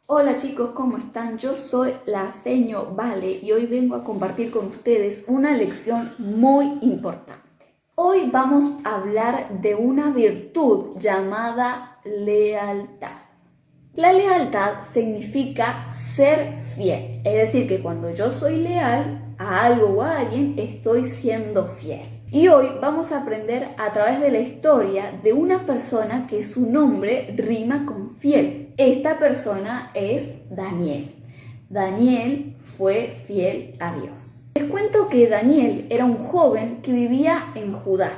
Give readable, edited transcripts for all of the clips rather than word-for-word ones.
Hola chicos, ¿cómo están? Yo soy la seño Vale y hoy vengo a compartir con ustedes una lección muy importante. Hoy vamos a hablar de una virtud llamada lealtad. La lealtad significa ser fiel, es decir, que cuando yo soy leal a algo o a alguien, estoy siendo fiel. Y hoy vamos a aprender a través de la historia de una persona que su nombre rima con fiel. Esta persona es Daniel. Daniel fue fiel a Dios. Les cuento que Daniel era un joven que vivía en Judá.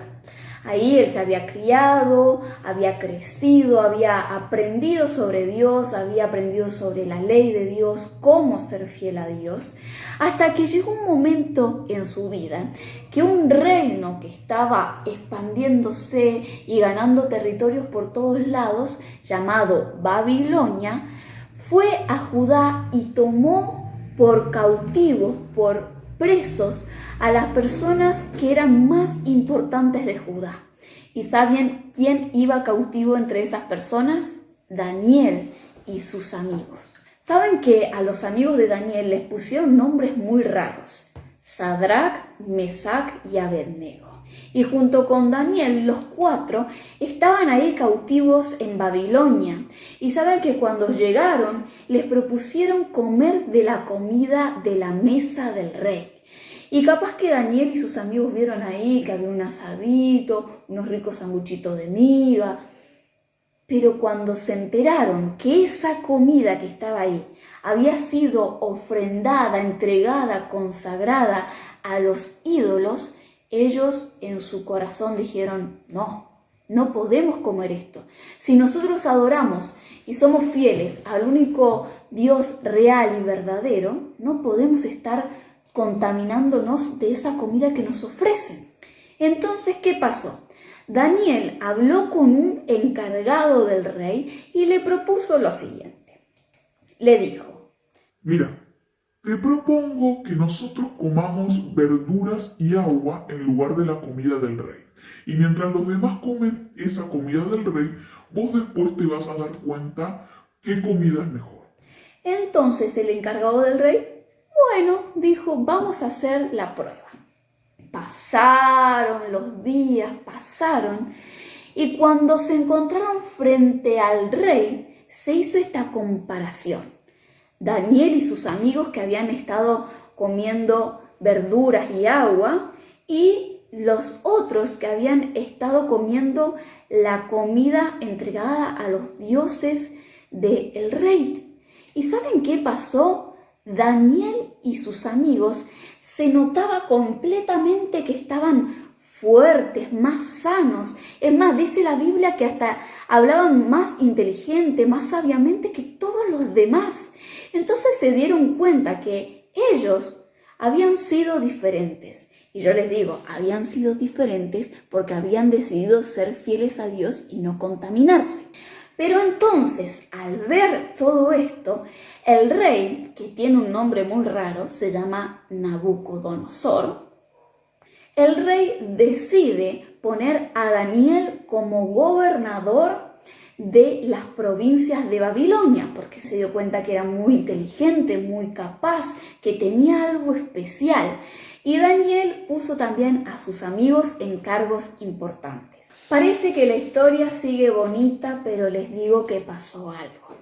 Ahí él se había criado, había crecido, había aprendido sobre Dios, había aprendido sobre la ley de Dios, cómo ser fiel a Dios, hasta que llegó un momento en su vida que un reino que estaba expandiéndose y ganando territorios por todos lados, llamado Babilonia, fue a Judá y tomó por cautivos, por presos a las personas que eran más importantes de Judá. ¿Y saben quién iba cautivo entre esas personas? Daniel y sus amigos. ¿Saben que a los amigos de Daniel les pusieron nombres muy raros? Sadrac, Mesac y Abednego. Y junto con Daniel, los cuatro estaban ahí cautivos en Babilonia. Y saben que cuando llegaron, les propusieron comer de la comida de la mesa del rey. Y capaz que Daniel y sus amigos vieron ahí que había un asadito, unos ricos sanguchitos de miga. Pero cuando se enteraron que esa comida que estaba ahí había sido ofrendada, entregada, consagrada a los ídolos, ellos en su corazón dijeron, no podemos comer esto. Si nosotros adoramos y somos fieles al único Dios real y verdadero, no podemos estar contaminándonos de esa comida que nos ofrecen. Entonces, ¿qué pasó? Daniel habló con un encargado del rey y le propuso lo siguiente. Le dijo, Mira, te propongo que nosotros comamos verduras y agua en lugar de la comida del rey. Y mientras los demás comen esa comida del rey, vos después te vas a dar cuenta qué comida es mejor. entonces el encargado del rey, bueno, dijo, vamos a hacer la prueba. Pasaron los días, pasaron, y cuando se encontraron frente al rey, se hizo esta comparación. Daniel y sus amigos que habían estado comiendo verduras y agua, y los otros que habían estado comiendo la comida entregada a los dioses del rey. ¿Y saben qué pasó? Daniel y sus amigos se notaba completamente que estaban fuertes, más sanos. Es más, dice la Biblia que hasta hablaban más inteligente, más sabiamente que todos los demás. Entonces se dieron cuenta que ellos habían sido diferentes. Y yo les digo, habían sido diferentes porque habían decidido ser fieles a Dios y no contaminarse. Pero entonces, al ver todo esto, el rey, que tiene un nombre muy raro, se llama Nabucodonosor, el rey decide poner a Daniel como gobernador de las provincias de Babilonia, porque se dio cuenta que era muy inteligente, muy capaz, que tenía algo especial. Y Daniel puso también a sus amigos en cargos importantes. Parece que la historia sigue bonita, pero les digo que pasó algo.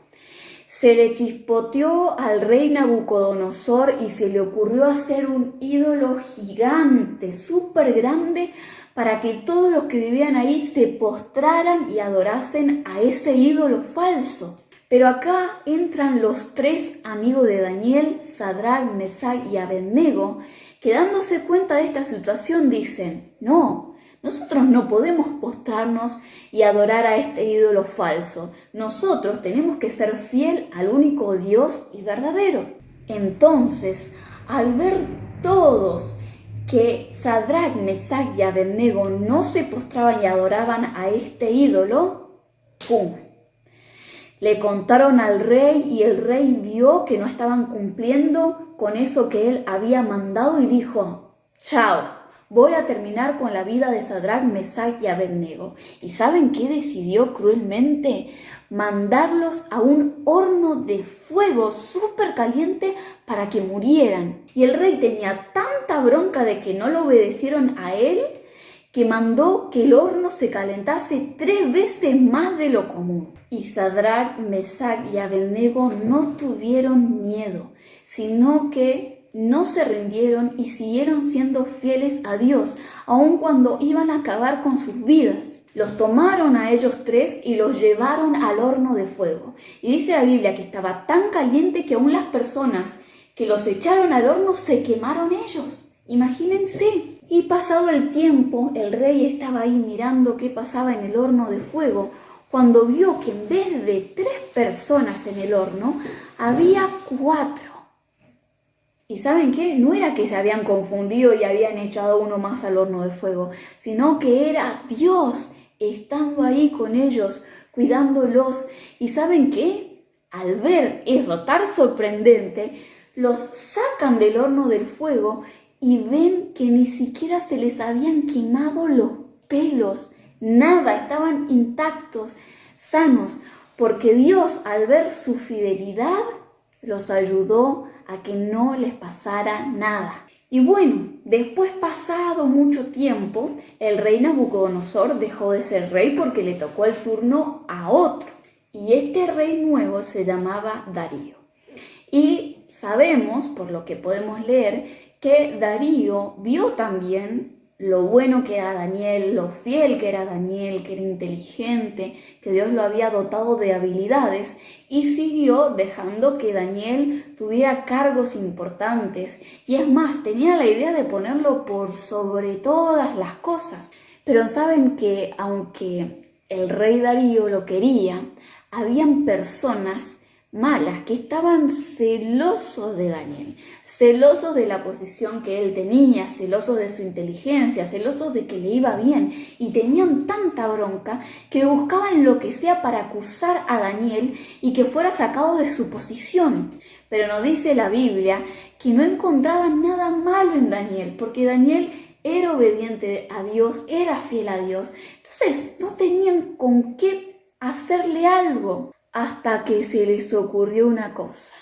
Se le chispoteó al rey Nabucodonosor y se le ocurrió hacer un ídolo gigante, súper grande, para que todos los que vivían ahí se postraran y adorasen a ese ídolo falso. Pero acá entran los tres amigos de Daniel, Sadrac, Mesac y Abednego, que dándose cuenta de esta situación dicen, nosotros no podemos postrarnos y adorar a este ídolo falso. Nosotros tenemos que ser fiel al único Dios y verdadero. Entonces, al ver todos que Sadrac, Mesac y Abednego no se postraban y adoraban a este ídolo, ¡pum! Le contaron al rey y el rey vio que no estaban cumpliendo con eso que él había mandado y dijo, ¡chao! voy a terminar con la vida de Sadrac, Mesach y Abednego. ¿Y saben qué decidió cruelmente? Mandarlos a un horno de fuego súper caliente para que murieran. Y el rey tenía tanta bronca de que no lo obedecieron a él, que mandó que el horno se calentase 3 veces más de lo común. Y Sadrac, Mesach y Abednego no tuvieron miedo, sino que no se rindieron y siguieron siendo fieles a Dios, aun cuando iban a acabar con sus vidas. Los tomaron a ellos 3 y los llevaron al horno de fuego. Y dice la Biblia que estaba tan caliente que aún las personas que los echaron al horno se quemaron ellos. Imagínense. Y pasado el tiempo, el rey estaba ahí mirando qué pasaba en el horno de fuego, cuando vio que en vez de 3 personas en el horno, había 4. ¿Y saben qué? No era que se habían confundido y habían echado uno más al horno de fuego, sino que era Dios estando ahí con ellos, cuidándolos. ¿Y saben qué? Al ver eso tan sorprendente, los sacan del horno del fuego y ven que ni siquiera se les habían quemado los pelos, nada, estaban intactos, sanos, porque Dios, al ver su fidelidad, los ayudó a que no les pasara nada. Y bueno, después pasado mucho tiempo, el rey Nabucodonosor dejó de ser rey porque le tocó el turno a otro. Y este rey nuevo se llamaba Darío. Y sabemos, por lo que podemos leer, que Darío vio también lo bueno que era Daniel, lo fiel que era Daniel, que era inteligente, que Dios lo había dotado de habilidades y siguió dejando que Daniel tuviera cargos importantes. Y es más, tenía la idea de ponerlo por sobre todas las cosas. Pero saben que aunque el rey Darío lo quería, habían personas malas que estaban celosos de Daniel, celosos de la posición que él tenía, celosos de su inteligencia, celosos de que le iba bien, y tenían tanta bronca que buscaban lo que sea para acusar a Daniel y que fuera sacado de su posición. Pero nos dice la Biblia que no encontraban nada malo en Daniel, porque Daniel era obediente a Dios, era fiel a Dios. Entonces no tenían con qué hacerle algo. Hasta que se les ocurrió una cosa.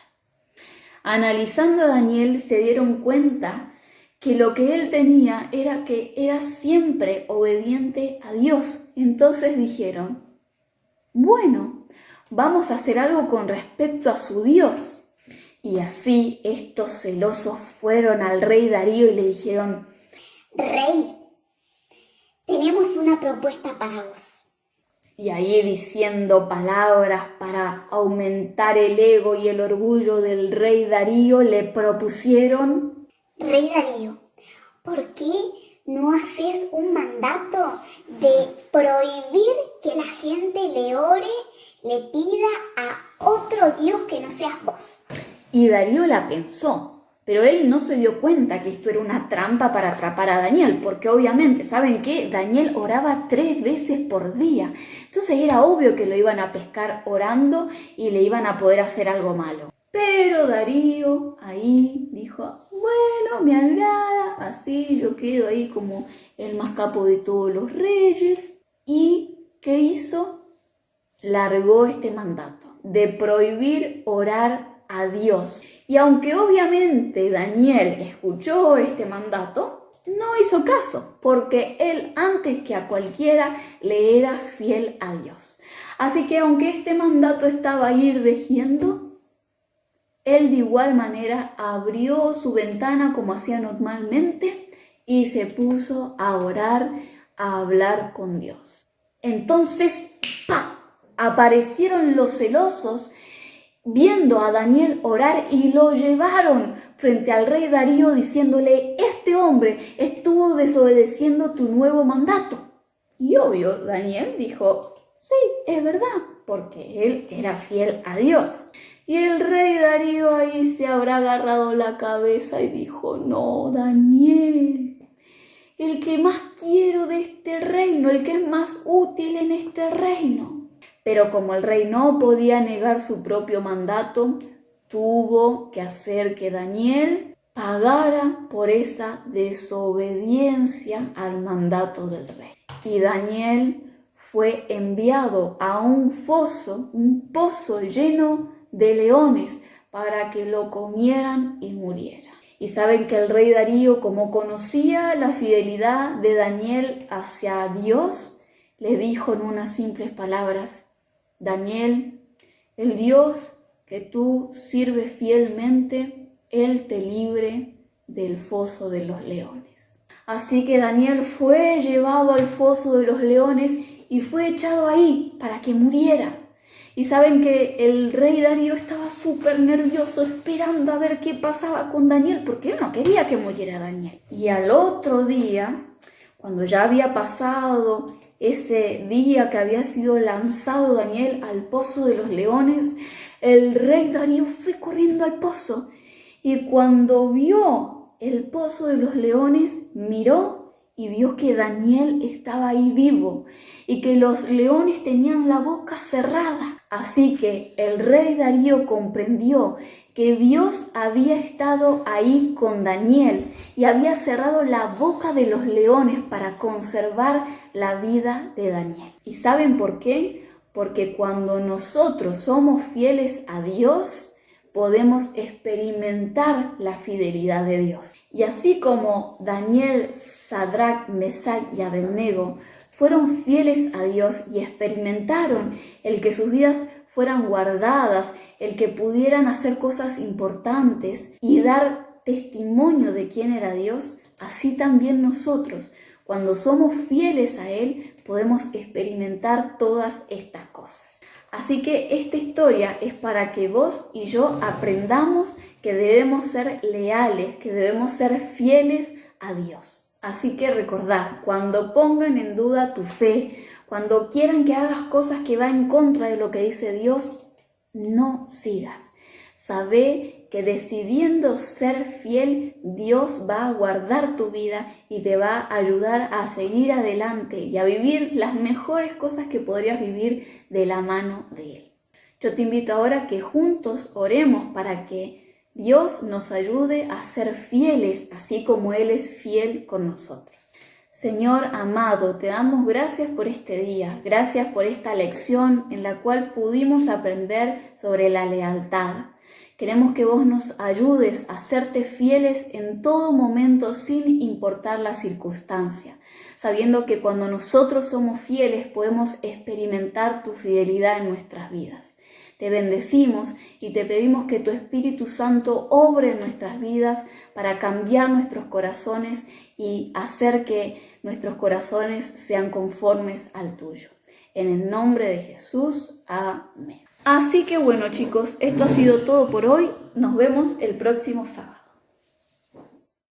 Analizando a Daniel se dieron cuenta que lo que él tenía era que era siempre obediente a Dios. Entonces dijeron, bueno, vamos a hacer algo con respecto a su Dios. Y así estos celosos fueron al rey Darío y le dijeron, Rey, tenemos una propuesta para vos. Y ahí diciendo palabras para aumentar el ego y el orgullo del rey Darío, le propusieron: Rey Darío, ¿por qué no haces un mandato de prohibir que la gente le ore, le pida a otro Dios que no seas vos? Y Darío la pensó, pero él no se dio cuenta que esto era una trampa para atrapar a Daniel, porque obviamente, ¿saben qué? Daniel oraba 3 veces por día. Entonces era obvio que lo iban a pescar orando y le iban a poder hacer algo malo. Pero Darío ahí dijo, bueno, me agrada, así yo quedo ahí como el más capo de todos los reyes. ¿Y qué hizo? Largó este mandato de prohibir orar a Dios. Y aunque obviamente Daniel escuchó este mandato, no hizo caso, porque él antes que a cualquiera le era fiel a Dios. Así que aunque este mandato estaba ahí rigiendo, él de igual manera abrió su ventana como hacía normalmente y se puso a orar, a hablar con Dios. Entonces, ¡pam!, aparecieron los celosos viendo a Daniel orar y lo llevaron frente al rey Darío diciéndole, este hombre estuvo desobedeciendo tu nuevo mandato. Y obvio, Daniel dijo, sí, es verdad, porque él era fiel a Dios. Y el rey Darío ahí se habrá agarrado la cabeza y dijo, no, Daniel, el que más quiero de este reino, el que es más útil en este reino. Pero como el rey no podía negar su propio mandato, tuvo que hacer que Daniel pagara por esa desobediencia al mandato del rey. Y Daniel fue enviado a un pozo lleno de leones para que lo comieran y muriera. Y saben que el rey Darío, como conocía la fidelidad de Daniel hacia Dios, le dijo en unas simples palabras: Daniel, el Dios que tú sirves fielmente, Él te libre del foso de los leones. Así que Daniel fue llevado al foso de los leones y fue echado ahí para que muriera. Y saben que el rey Darío estaba súper nervioso esperando a ver qué pasaba con Daniel, porque él no quería que muriera Daniel. Y al otro día, cuando ya había pasado ese día que había sido lanzado Daniel al pozo de los leones, el rey Darío fue corriendo al pozo. Y cuando vio el pozo de los leones, miró y vio que Daniel estaba ahí vivo y que los leones tenían la boca cerrada. Así que el rey Darío comprendió que Dios había estado ahí con Daniel y había cerrado la boca de los leones para conservar la vida de Daniel. ¿Y saben por qué? Porque cuando nosotros somos fieles a Dios, podemos experimentar la fidelidad de Dios. Y así como Daniel, Sadrach, Mesach y Abednego fueron fieles a Dios y experimentaron el que sus vidas fueran guardadas, el que pudieran hacer cosas importantes y dar testimonio de quién era Dios, así también nosotros, cuando somos fieles a Él, podemos experimentar todas estas cosas. Así que esta historia es para que vos y yo aprendamos que debemos ser leales, que debemos ser fieles a Dios. Así que recordá, cuando pongan en duda tu fe, cuando quieran que hagas cosas que van en contra de lo que dice Dios, no sigas. Sabé que decidiendo ser fiel, Dios va a guardar tu vida y te va a ayudar a seguir adelante y a vivir las mejores cosas que podrías vivir de la mano de Él. Yo te invito ahora a que juntos oremos para que Dios nos ayude a ser fieles, así como Él es fiel con nosotros. Señor amado, te damos gracias por este día, gracias por esta lección en la cual pudimos aprender sobre la lealtad. Queremos que vos nos ayudes a serte fieles en todo momento sin importar la circunstancia, sabiendo que cuando nosotros somos fieles podemos experimentar tu fidelidad en nuestras vidas. Te bendecimos y te pedimos que tu Espíritu Santo obre en nuestras vidas para cambiar nuestros corazones y hacer que nuestros corazones sean conformes al tuyo. En el nombre de Jesús, amén. Así que bueno chicos, esto ha sido todo por hoy. Nos vemos el próximo sábado.